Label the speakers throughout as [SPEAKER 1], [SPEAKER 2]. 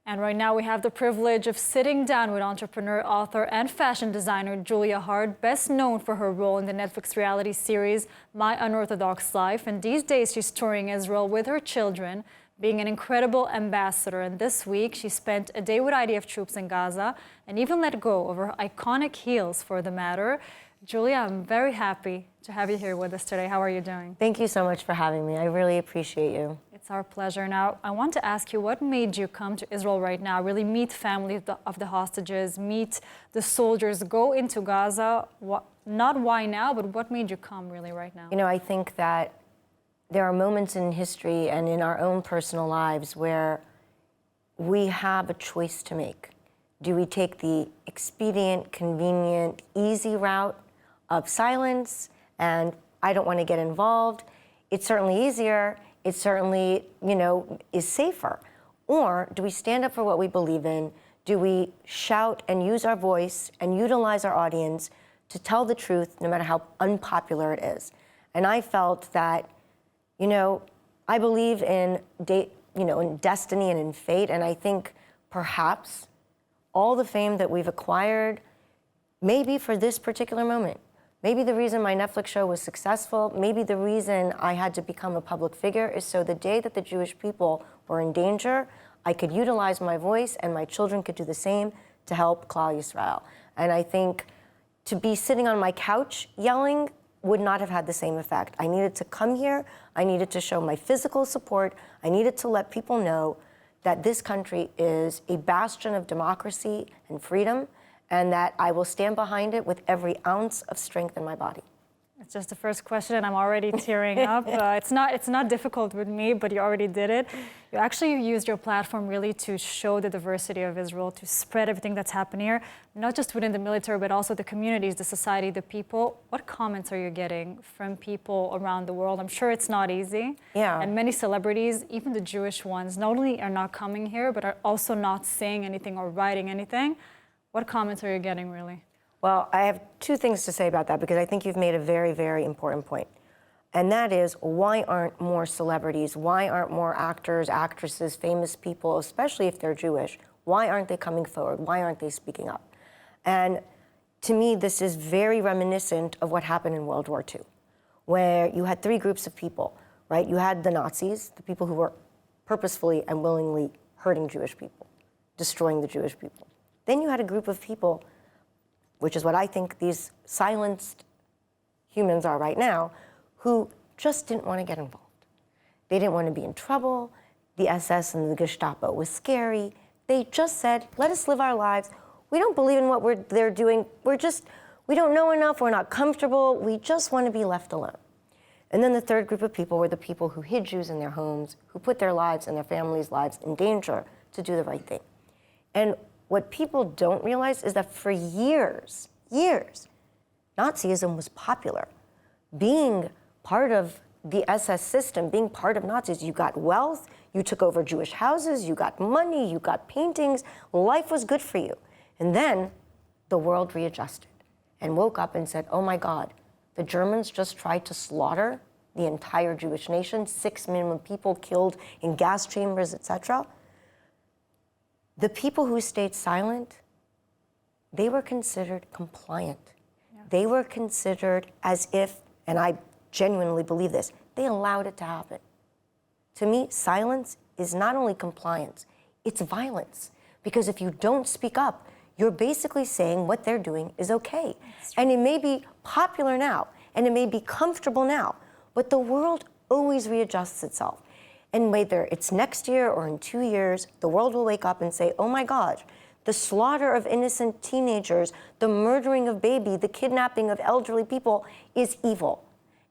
[SPEAKER 1] And right now we have the privilege of sitting down with entrepreneur, author, and fashion designer Julia Haart, best known for her role in the Netflix reality series My Unorthodox Life. And these days she's touring Israel with her children, being an incredible ambassador. And this week she spent a day with IDF troops in Gaza and even let go of her iconic heels for the matter. Julia, I'm very happy to have you here with us today. How are you doing?
[SPEAKER 2] Thank you so much for having me. I really appreciate you.
[SPEAKER 1] It's our pleasure. Now, I want to ask you, what made you come to Israel right now, really meet families of the hostages, meet the soldiers, go into Gaza? Not why now, but what made you come really right now?
[SPEAKER 2] You know, I think that there are moments in history and in our own personal lives where we have a choice to make. Do we take the expedient, convenient, easy route of silence and I don't want to get involved? It's certainly easier. It certainly, is safer. Or do we stand up for what we believe in? Do we shout and use our voice and utilize our audience to tell the truth, no matter how unpopular it is? And I felt that, I believe in in destiny and in fate, and I think perhaps all the fame that we've acquired may be for this particular moment. Maybe the reason my Netflix show was successful, maybe the reason I had to become a public figure is so the day that the Jewish people were in danger, I could utilize my voice and my children could do the same to help Klal Yisrael. And I think to be sitting on my couch yelling would not have had the same effect. I needed to come here, I needed to show my physical support, I needed to let people know that this country is a bastion of democracy and freedom, and that I will stand behind it with every ounce of strength in my body.
[SPEAKER 1] It's just the first question and I'm already tearing up. It's not difficult with me, but you already did it. You used your platform really to show the diversity of Israel, to spread everything that's happening here, not just within the military, but also the communities, the society, the people. What comments are you getting from people around the world? I'm sure it's not easy.
[SPEAKER 2] Yeah.
[SPEAKER 1] And many celebrities, even the Jewish ones, not only are not coming here, but are also not saying anything or writing anything. What comments are you getting, really?
[SPEAKER 2] Well, I have two things to say about that, because I think you've made a very, very important point. And that is, why aren't more celebrities, why aren't more actors, actresses, famous people, especially if they're Jewish, why aren't they coming forward? Why aren't they speaking up? And to me, this is very reminiscent of what happened in World War II, where you had three groups of people, right? You had the Nazis, the people who were purposefully and willingly hurting Jewish people, destroying the Jewish people. Then you had a group of people, which is what I think these silenced humans are right now, who just didn't want to get involved. They didn't want to be in trouble. The SS and the Gestapo was scary. They just said, let us live our lives. We don't believe in what they're doing. We don't know enough. We're not comfortable. We just want to be left alone. And then the third group of people were the people who hid Jews in their homes, who put their lives and their families' lives in danger to do the right thing. And what people don't realize is that for years, Nazism was popular. Being part of the SS system, being part of Nazis, you got wealth, you took over Jewish houses, you got money, you got paintings, life was good for you. And then the world readjusted and woke up and said, oh my God, the Germans just tried to slaughter the entire Jewish nation, 6 million people killed in gas chambers, etc. The people who stayed silent, they were considered compliant. Yeah. They were considered as if, and I genuinely believe this, they allowed it to happen. To me, silence is not only compliance, it's violence. Because if you don't speak up, you're basically saying what they're doing is okay. And it may be popular now, and it may be comfortable now, but the world always readjusts itself. And whether it's next year or in 2 years, the world will wake up and say, oh my God, the slaughter of innocent teenagers, the murdering of babies, the kidnapping of elderly people is evil.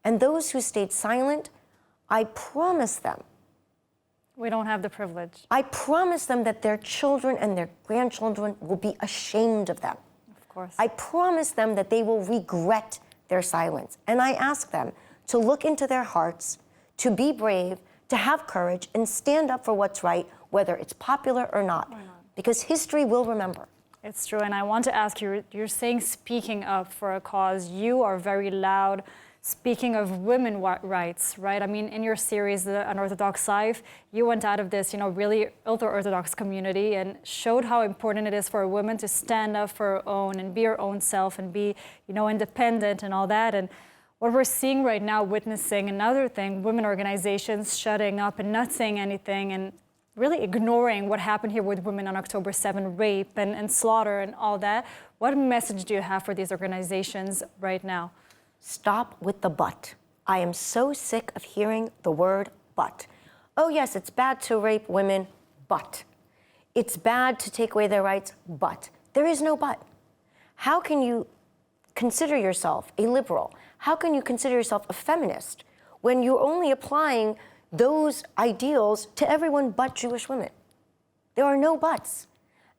[SPEAKER 2] And those who stayed silent, I promise them.
[SPEAKER 1] We don't have the privilege.
[SPEAKER 2] I promise them that their children and their grandchildren will be ashamed of them.
[SPEAKER 1] Of course.
[SPEAKER 2] I promise them that they will regret their silence. And I ask them to look into their hearts, to be brave, to have courage and stand up for what's right, whether it's popular or not, because history will remember.
[SPEAKER 1] It's true, and I want to ask you, you're saying speaking up for a cause, you are very loud, Speaking of women rights, right? I mean, in your series, The Unorthodox Life, you went out of this, really ultra-Orthodox community and showed how important it is for a woman to stand up for her own and be her own self and be, independent and all that. And what we're seeing right now, witnessing another thing, women organizations shutting up and not saying anything and really ignoring what happened here with women on October 7, rape and slaughter and all that. What message do you have for these organizations right now?
[SPEAKER 2] Stop with the but. I am so sick of hearing the word but. Oh yes, it's bad to rape women, but. It's bad to take away their rights, but. There is no but. How can you consider yourself a liberal? How can you consider yourself a feminist when you're only applying those ideals to everyone but Jewish women? There are no buts.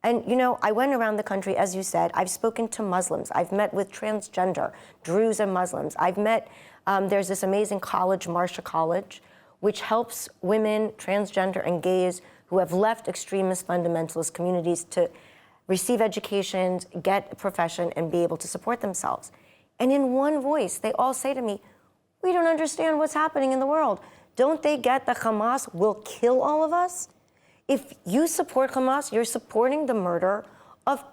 [SPEAKER 2] And I went around the country, as you said. I've spoken to Muslims. I've met with transgender Druze and Muslims. I've met, there's this amazing college, Marcia College, which helps women, transgender and gays who have left extremist fundamentalist communities to receive educations, get a profession, and be able to support themselves. And in one voice, they all say to me, we don't understand what's happening in the world. Don't they get that Hamas will kill all of us? If you support Hamas, you're supporting the murder of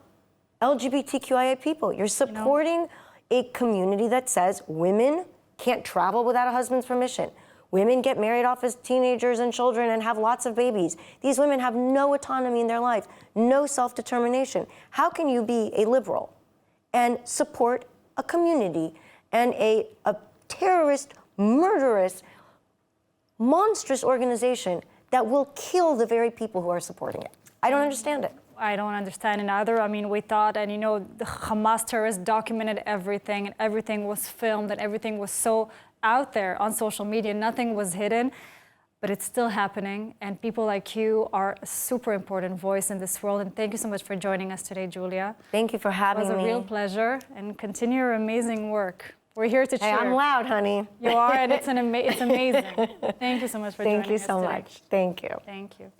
[SPEAKER 2] LGBTQIA people. You're supporting a community that says women can't travel without a husband's permission. Women get married off as teenagers and children and have lots of babies. These women have no autonomy in their life, no self-determination. How can you be a liberal and support a community and a terrorist, murderous, monstrous organization that will kill the very people who are supporting it? I don't understand it.
[SPEAKER 1] I don't understand it either. I mean, we thought, and the Hamas terrorists documented everything, and everything was filmed, and everything was so out there on social media. Nothing was hidden, but it's still happening. And people like you are a super important voice in this world. And thank you so much for joining us today, Julia.
[SPEAKER 2] Thank you for having me.
[SPEAKER 1] It was a real pleasure, and continue your amazing work. We're here to cheer.
[SPEAKER 2] Hey, I'm loud, honey.
[SPEAKER 1] You are, and it's amazing. Thank you so much for joining us today.
[SPEAKER 2] Thank you so much. Thank you.
[SPEAKER 1] Thank you.